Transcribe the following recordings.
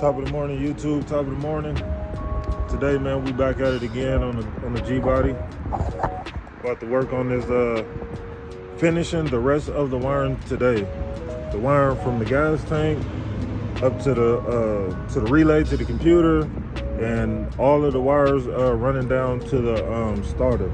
Top of the morning, YouTube. Top of the morning. Today, man, we back at it again on the G body. About to work on this, finishing the rest of the wiring today. The wiring from the gas tank up to the relay to the computer, and all of the wires running down to the starter.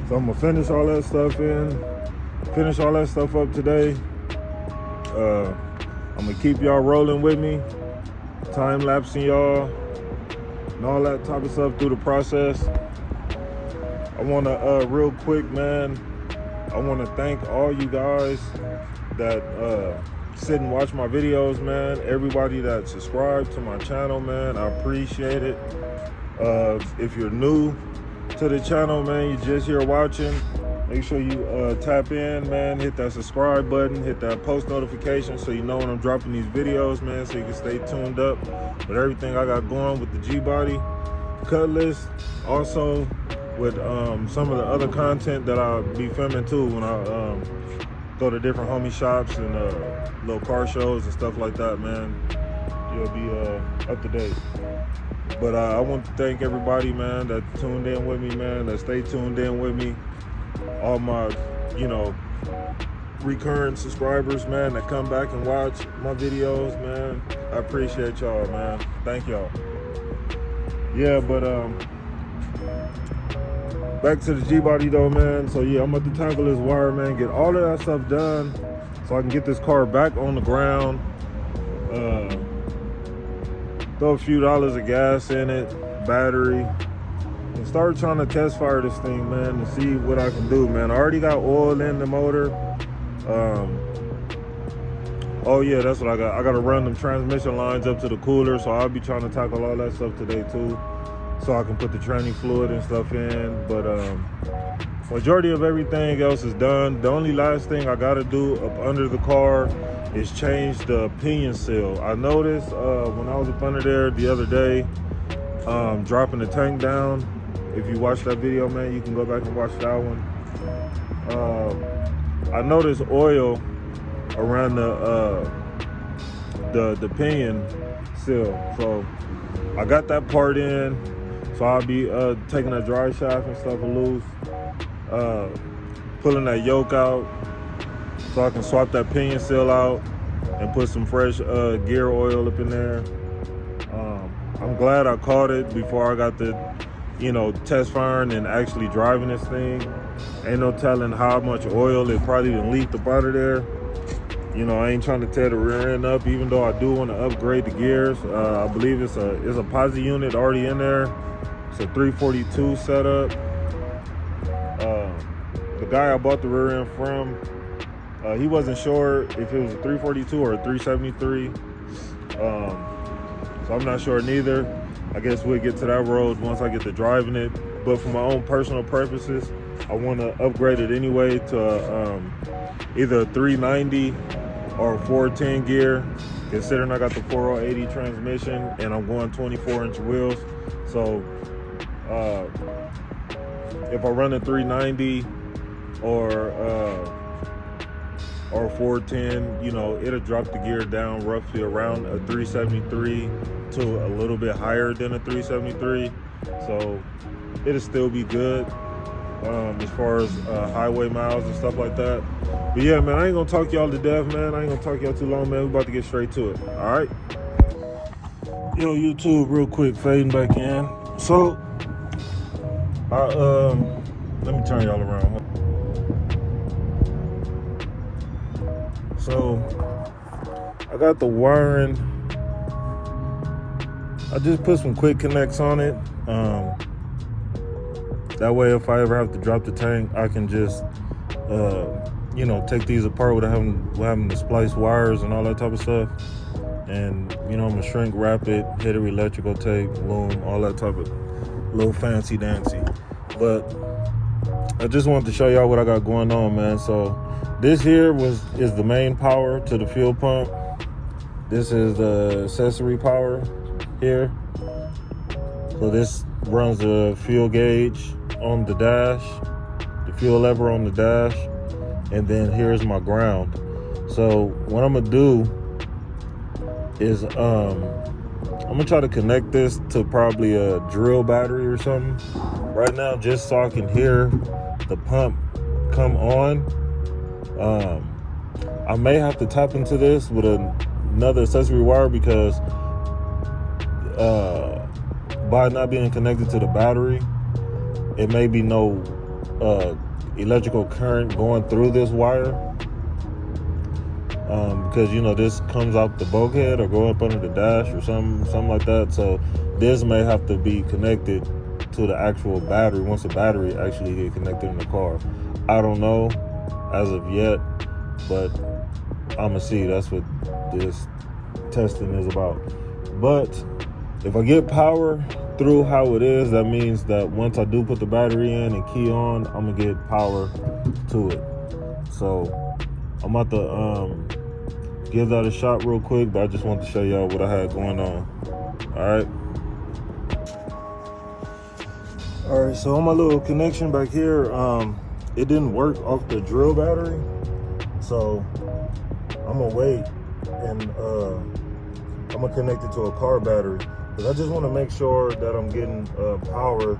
So I'm gonna finish all that stuff up today. I'm gonna keep y'all rolling with me, time lapsing y'all and all that type of stuff through the process. I wanna real quick, man, I wanna thank all you guys that sit and watch my videos, man. Everybody that subscribed to my channel, man, I appreciate it. If you're new to the channel, man, you're just here watching, make sure you tap in, man, hit that subscribe button, hit that post notification so you know when I'm dropping these videos, man, so you can stay tuned up with everything I got going with the G-Body, Cutlass, also with some of the other content that I'll be filming too when I go to different homie shops and little car shows and stuff like that, man. You'll be up to date. But I want to thank everybody, man, that tuned in with me, man, that stay tuned in with me. All my, recurrent subscribers, man, that come back and watch my videos, man. I appreciate y'all, man. Thank y'all. Yeah, but back to the G-Body though, man. So yeah, I'm about to tackle this wire, man, get all of that stuff done so I can get this car back on the ground. Throw a few dollars of gas in it, battery, and start trying to test fire this thing, man, to see what I can do, man. I already got oil in the motor. Oh yeah, that's what I got. I got to run them transmission lines up to the cooler, so I'll be trying to tackle all that stuff today too, so I can put the training fluid and stuff in. But majority of everything else is done. The only last thing I got to do up under the car is change the pinion seal. I noticed when I was up under there the other day, dropping the tank down. If you watch that video, man, you can go back and watch that one. I noticed oil around the pinion seal, so I got that part in. So I'll be taking that dry shaft and stuff loose, pulling that yoke out, so I can swap that pinion seal out and put some fresh gear oil up in there. I'm glad I caught it before I got the, test firing and actually driving this thing. Ain't no telling how much oil it probably done leaked up out of there. I ain't trying to tear the rear end up, even though I do want to upgrade the gears. I believe it's a posi unit already in there. It's a 342 setup. The guy I bought the rear end from, he wasn't sure if it was a 342 or a 373. So I'm not sure neither. I guess we'll get to that road once I get to driving it. But for my own personal purposes, I want to upgrade it anyway to either a 390 or a 410 gear, considering I got the 4080 transmission and I'm going 24-inch wheels. So if I run a 390 or 410, it'll drop the gear down roughly around a 373 to a little bit higher than a 373. So it'll still be good as far as highway miles and stuff like that. But yeah, man, I ain't gonna talk y'all to death, man. I ain't gonna talk y'all too long, man. We about to get straight to it. All right. Yo, YouTube, real quick, fading back in. So let me turn y'all around. So I got the wiring. I just put some quick connects on it. That way, if I ever have to drop the tank, I can just, take these apart without having to splice wires and all that type of stuff. And, I'm gonna shrink wrap it, hit it with electrical tape, loom, all that type of little fancy dancy. But I just wanted to show y'all what I got going on, man. So this here is the main power to the fuel pump. This is the accessory power here. So this runs the fuel gauge on the dash, the fuel lever on the dash, and then here's my ground. So what I'm gonna do is gonna try to connect this to probably a drill battery or something right now, just so I can hear the pump come on. I may have to tap into this with another accessory wire, because by not being connected to the battery, it may be no electrical current going through this wire, because this comes out the bulkhead or go up under the dash or something like that. So this may have to be connected to the actual battery once the battery actually get connected in the car. I don't know as of yet, but I'm gonna see. That's what this testing is about. But if I get power through how it is, that means that once I do put the battery in and key on, I'm gonna get power to it. So I'm about to give that a shot real quick, but I just want to show y'all what I had going on. All right, so on my little connection back here, it didn't work off the drill battery, so I'm gonna wait and I'm gonna connect it to a car battery, because I just want to make sure that I'm getting power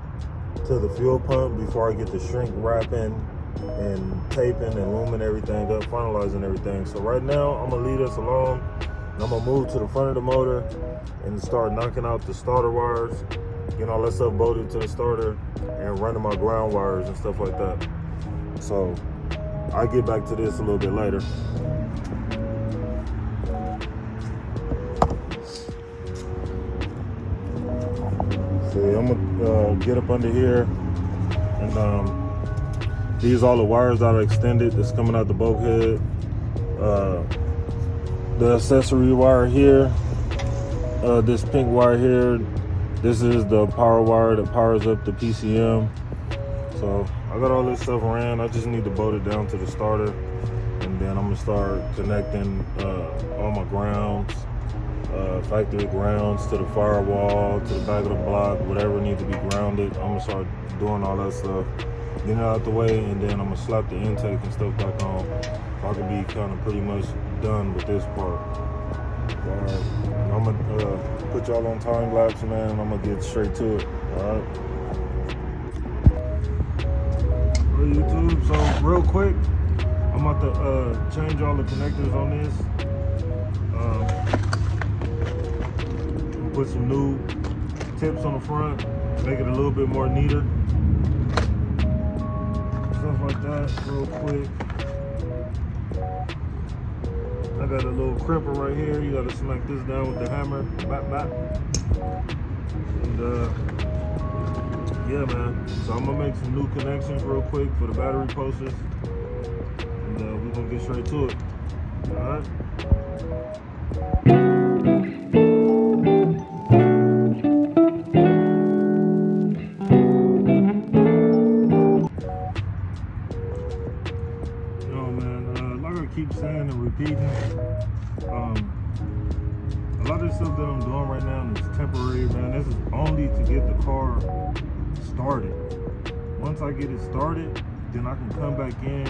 to the fuel pump before I get the shrink wrapping and taping and looming everything up, finalizing everything. So right now I'm gonna leave this alone, and I'm gonna move to the front of the motor and start knocking out the starter wires, let's upbolt it to the starter and running my ground wires and stuff like that. So I'll get back to this a little bit later. See, I'm gonna get up under here, and these are all the wires that are extended that's coming out the bulkhead. The accessory wire here, this pink wire here, this is the power wire that powers up the PCM. So I got all this stuff ran. I just need to bolt it down to the starter, and then I'm gonna start connecting all my grounds, factory grounds, to the firewall, to the back of the block, whatever needs to be grounded. I'm gonna start doing all that stuff, getting it out the way, and then I'm gonna slap the intake and stuff back on, so I can be kind of pretty much done with this part. Alright, I'm gonna put y'all on time lapse, man, and I'm gonna get straight to it. Alright. YouTube, so real quick, I'm about to change all the connectors on this. Put some new tips on the front, make it a little bit more neater. Stuff like that, real quick. I got a little crimper right here. You gotta smack this down with the hammer. Bap, bap. And yeah, man. So I'm gonna make some new connections real quick for the battery posters. And we're gonna get straight to it. Alright. Keep saying and repeating, a lot of the stuff that I'm doing right now is temporary, man. This is only to get the car started. Once I get it started, then I can come back in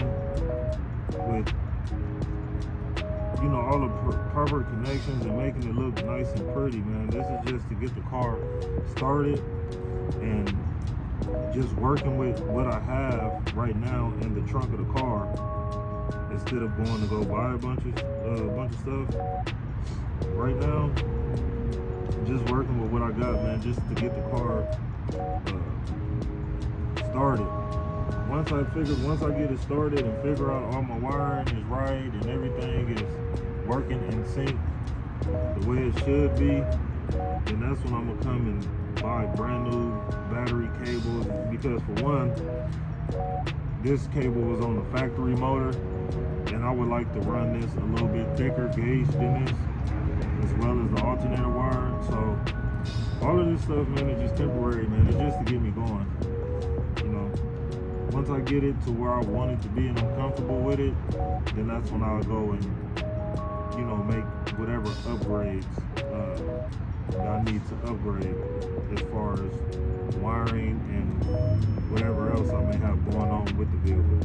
with all the proper connections and making it look nice and pretty, man. This is just to get the car started and just working with what I have right now in the trunk of the car, instead of going to go buy a bunch of stuff. Right now, just working with what I got, man, just to get the car started. Once I get it started and figure out all my wiring is right and everything is working in sync the way it should be, then that's when I'm gonna come and buy brand new battery cables. Because for one, this cable was on the factory motor, and I would like to run this a little bit thicker gauge than this, as well as the alternator wire. So all of this stuff, man, is just temporary, man. It's just to get me going. Once I get it to where I want it to be and I'm comfortable with it, then that's when I'll go and make whatever upgrades that I need to upgrade, as far as wiring and whatever else I may have going on with the vehicle.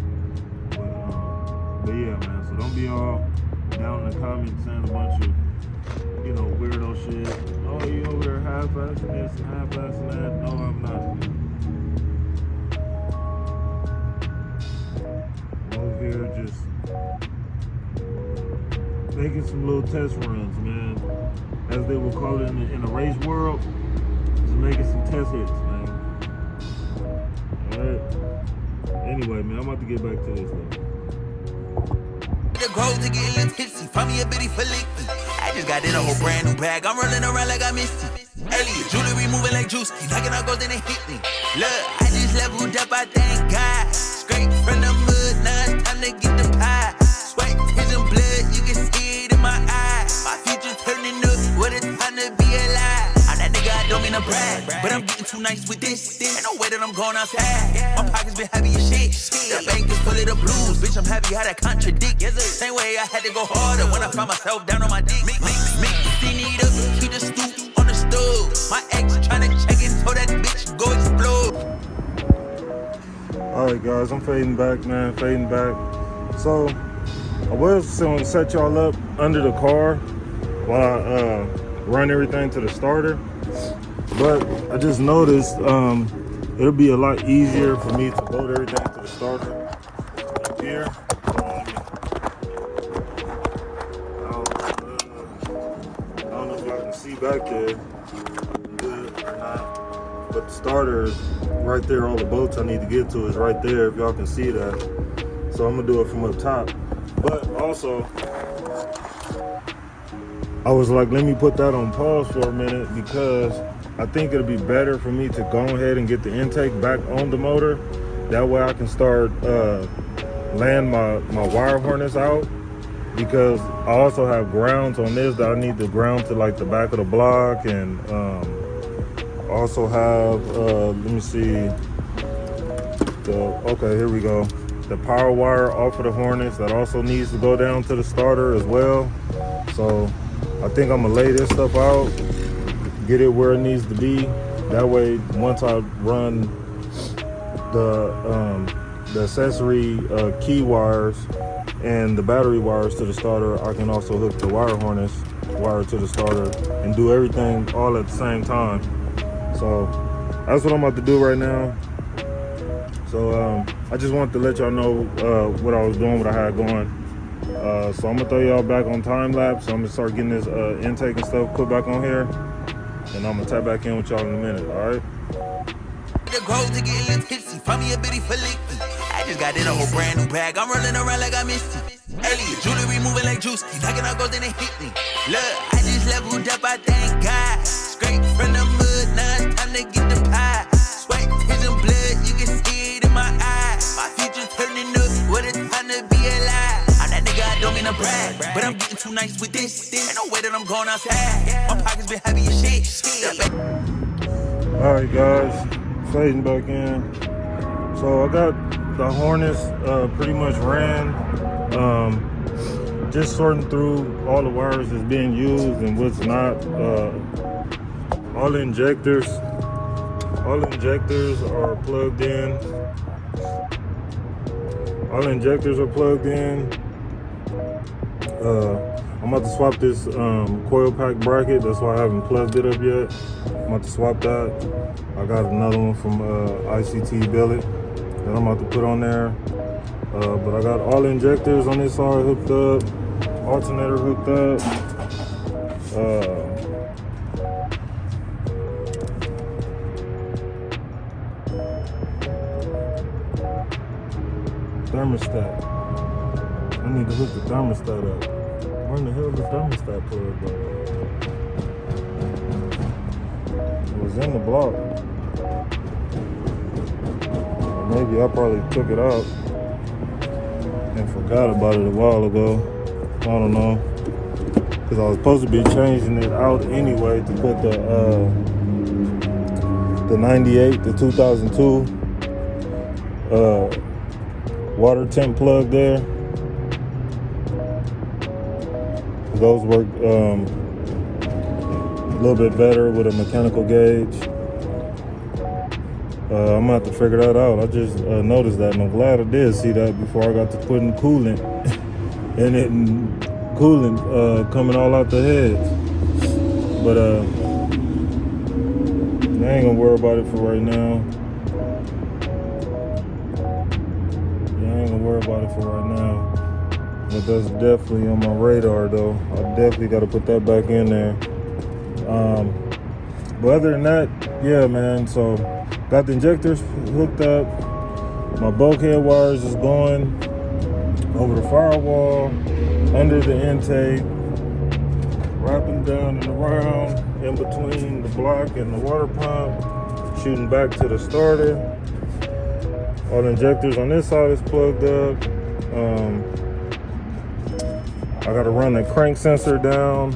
But yeah, man, so don't be all down in the comments saying a bunch of you know, weirdo shit. Oh, you over there half-assing this and half-assing that. No, I'm not. I'm over here just making some little test runs, man. As they would call it in the race world, just making some test hits, man. Alright. Anyway, man, I'm about to get back to this though. The grove to get a little tipsy, find me a bitty for licky. I just got in a whole brand new bag, I'm rolling around like I missed it. Earlier, jewelry moving like juice, knocking out gold, then it hit me. Look, I just leveled up, I thank God. Straight from the mud, now it's time to get the pie. Sweat, tears, and blood, you can see it in my eyes. My future turning up, what it's time to be alive. I'm that nigga, I don't mean to brag, but I'm getting too nice with this. Ain't no way that I'm going outside. My pockets been heavy as shit. The bank is full of the blues, bitch, I'm happy how that contradict. Same way I had to go harder when I found myself down on my dick. Mix need up, keep the stoop on the stove. My ex tryna check it, so that bitch go explode. Alright guys, I'm fading back, man, fading back. So, I was gonna set y'all up under the car while I run everything to the starter. But I just noticed it'll be a lot easier for me to load everything to the starter up here. I don't know if y'all can see back there good or not, but the starter is right there. All the bolts I need to get to is right there, if y'all can see that. So I'm gonna do it from up top. But also, I was like, let me put that on pause for a minute, because I think it'll be better for me to go ahead and get the intake back on the motor. That way I can start laying my wire harness out, because I also have grounds on this that I need to ground to like the back of the block, and also have let me see, okay, here we go, the power wire off of the harness that also needs to go down to the starter as well. So I think I'm gonna lay this stuff out, get it where it needs to be. That way, once I run the accessory key wires and the battery wires to the starter, I can also hook the wire harness wire to the starter and do everything all at the same time. So that's what I'm about to do right now. So I just wanted to let y'all know what I was doing, what I had going. So I'm gonna throw y'all back on time lapse. So I'm gonna start getting this intake and stuff put back on here, and I'm gonna tap back in with y'all in a minute. All right. The grove to get a little tipsy, find me a bitty for licky. I just got in a whole brand new bag, I'm rolling around like I missed it. Earlier, jewelry moving like juice, knocking out gold, then it hit me. Look, I just leveled up, I thank God. Straight from the mud, now it's time to get the pie. Sweat, tears, and blood, you can see it in my eyes. My future turning up, what it's time to be alive. I'm that nigga, I don't mean to brag, but I'm getting too nice with this. Ain't no way that I'm going outside. My pockets been heavy as shit. Alright guys, fading back in. So I got the harness pretty much ran. Just sorting through all the wires that's being used and what's not. All the injectors are plugged in. All the injectors are plugged in. I'm about to swap this coil pack bracket. That's why I haven't plugged it up yet. I'm about to swap that. I got another one from ICT Billet that I'm about to put on there. But I got all the injectors on this side hooked up, alternator hooked up. Thermostat. I need to hook the thermostat up. Where in the hell is the thermostat plug, bro? It was in the block. Or maybe I probably took it out and forgot about it a while ago. I don't know. Because I was supposed to be changing it out anyway to put the 98, the 2002 water temp plug there. Those work a little bit better with a mechanical gauge. I'm gonna have to figure that out. I just noticed that, and I'm glad I did see that before I got to putting coolant and coolant coming all out the heads. But I ain't gonna worry about it for right now. Yeah, I ain't gonna worry about it for right now. But that's definitely on my radar though. I definitely gotta put that back in there. But other than that, yeah, man, so got the injectors hooked up. My bulkhead wires is going over the firewall, under the intake, wrapping down and around, in between the block and the water pump, shooting back to the starter. All the injectors on this side is plugged up. I gotta run the crank sensor down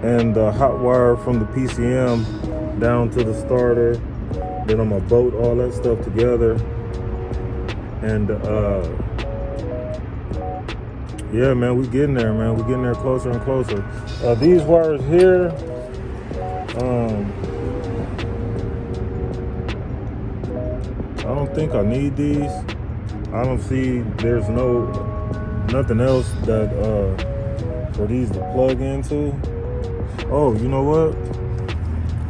and the hot wire from the PCM down to the starter. Then I'm gonna bolt all that stuff together. And yeah, man, we getting there, man. We getting there closer and closer. These wires here, I don't think I need these. I don't see there's nothing else that for these to plug into. Oh, you know what?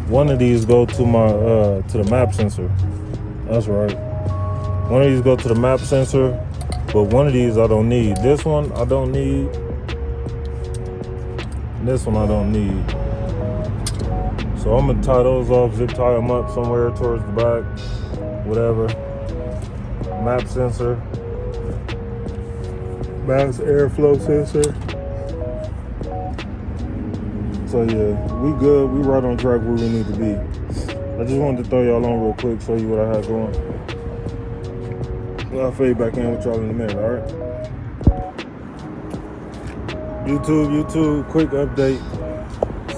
One of these go to my to the map sensor. That's right. One of these go to the map sensor, but one of these I don't need. This one I don't need. This one I don't need. So I'm gonna tie those off, zip tie them up somewhere towards the back, whatever. Map sensor, mass airflow sensor. So yeah, we good. We right on track where we need to be. I just wanted to throw y'all on real quick, show you what I had going. I'll fade back in with y'all in a minute, all right? YouTube, quick update.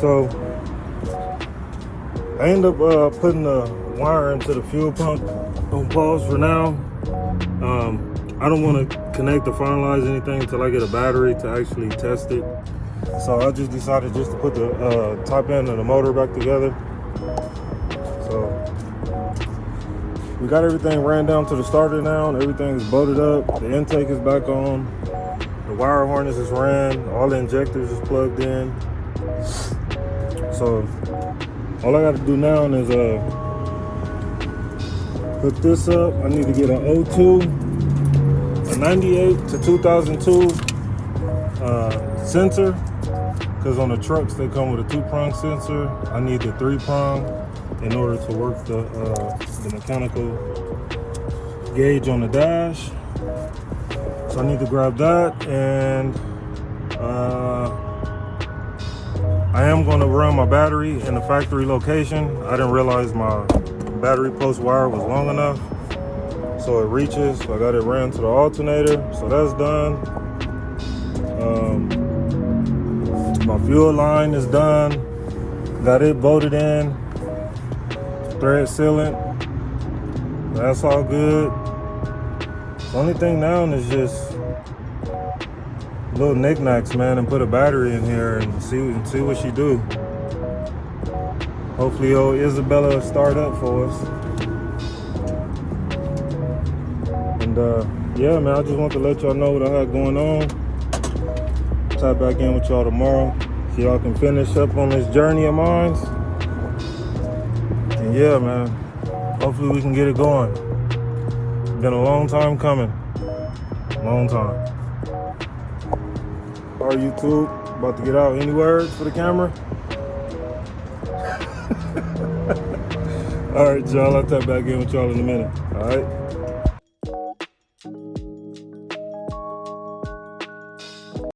So I end up putting the wire into the fuel pump on pause for now. I don't want to connect or finalize anything until I get a battery to actually test it. So I just decided just to put the top end of the motor back together. So we got everything ran down to the starter now, and everything is bolted up. The intake is back on. The wire harness is ran. All the injectors is plugged in. So all I got to do now is hook this up. I need to get an 02, a 98 to 2002 sensor. Because on the trucks, they come with a 2-prong sensor. I need the 3-prong in order to work the mechanical gauge on the dash. So I need to grab that, and I am going to run my battery in the factory location. I didn't realize my battery post wire was long enough, so it reaches. So I got it ran to the alternator, so that's done. My fuel line is done. Got it bolted in, thread sealant. That's all good. The only thing now is just little knickknacks, man, and put a battery in here and see what she do. Hopefully old Isabella will start up for us. And yeah, man, I just want to let y'all know what I had going on. Tap back in with y'all tomorrow so y'all can finish up on this journey of mine. And yeah, man, hopefully we can get it going. Been a long time coming. Long time. All right, YouTube, about to get out. Any words for the camera? All right, y'all, I'll tap back in with y'all in a minute. All right.